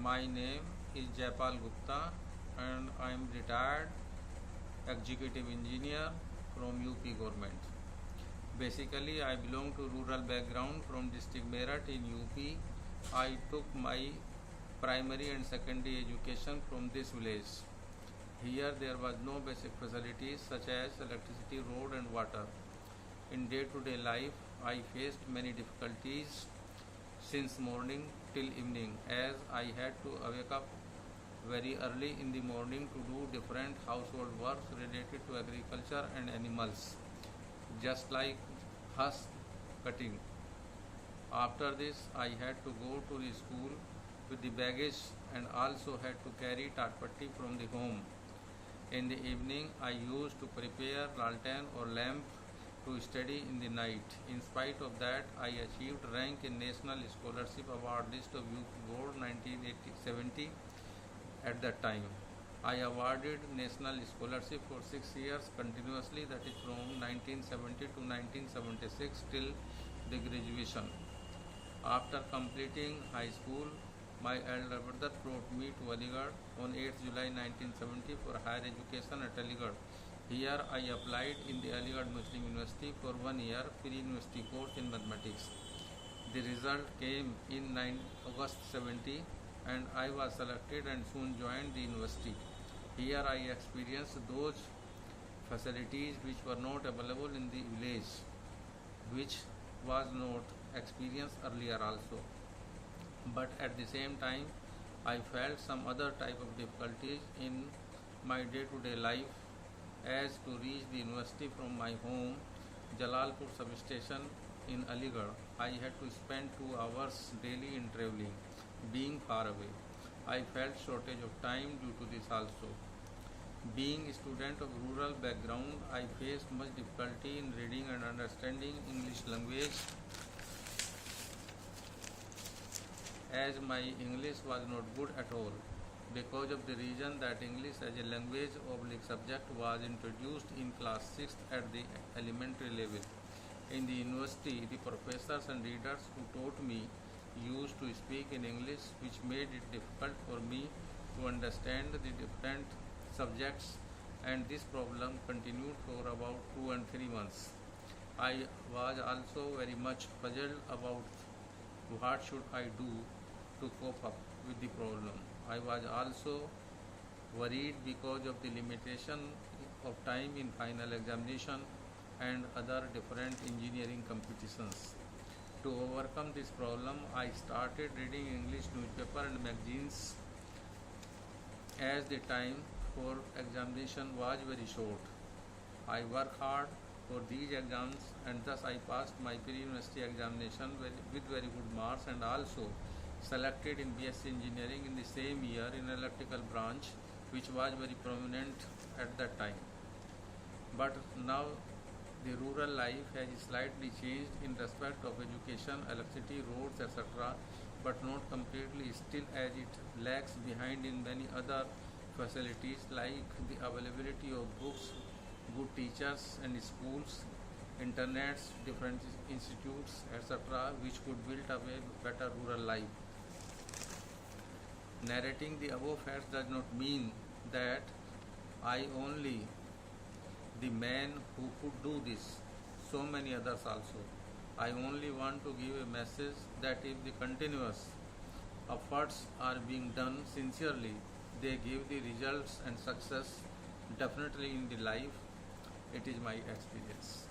My name is Jaipal Gupta and I am retired executive engineer from UP government. Basically, I belong to rural background from district Meerut in UP. I took my primary and secondary education from this village. Here there was no basic facilities such as electricity, road and water. In day-to-day life, I faced many difficulties since morning till evening, as I had to wake up very early in the morning to do different household works related to agriculture and animals, just like husk cutting. After this, I had to go to the school with the baggage and also had to carry tatpatti from the home. In the evening, I used to prepare lantern or lamp to study in the night. In spite of that, I achieved rank in National Scholarship Award List of UP Board 1970 at that time. I awarded National Scholarship for 6 years continuously, that is from 1970 to 1976 till the graduation. After completing high school, my elder brother brought me to Aligarh on 8th July 1970 for higher education at Aligarh. Here I applied in the Aligarh Muslim University for 1 year pre-university course in mathematics. The result came in August 70 and I was selected and soon joined the university. Here I experienced those facilities which were not available in the village, which was not experienced earlier also. But at the same time, I felt some other type of difficulties in my day-to-day life, as to reach the university from my home, Jalalpur substation in Aligarh, I had to spend 2 hours daily in travelling, being far away. I felt shortage of time due to this also. Being a student of rural background, I faced much difficulty in reading and understanding English language, as my English was not good at all, because of the reason that English as a language subject was introduced in class 6th at the elementary level. In the university, the professors and readers who taught me used to speak in English, which made it difficult for me to understand the different subjects, and this problem continued for about 2 and 3 months. I was also very much puzzled about what should I do to cope up with the problem. I was also worried because of the limitation of time in final examination and other different engineering competitions. To overcome this problem, I started reading English newspaper and magazines, as the time for examination was very short. I worked hard for these exams and thus I passed my pre-university examination with very good marks, and also selected in BSc Engineering in the same year in electrical branch, which was very prominent at that time. But now the rural life has slightly changed in respect of education, electricity, roads, etc., but not completely, still, as it lags behind in many other facilities like the availability of books, good teachers and schools, internets, different institutes, etc., which could build up a better rural life. Narrating the above facts does not mean that I only the man who could do this, so many others also. I only want to give a message that if the continuous efforts are being done sincerely, they give the results and success definitely in the life. It is my experience.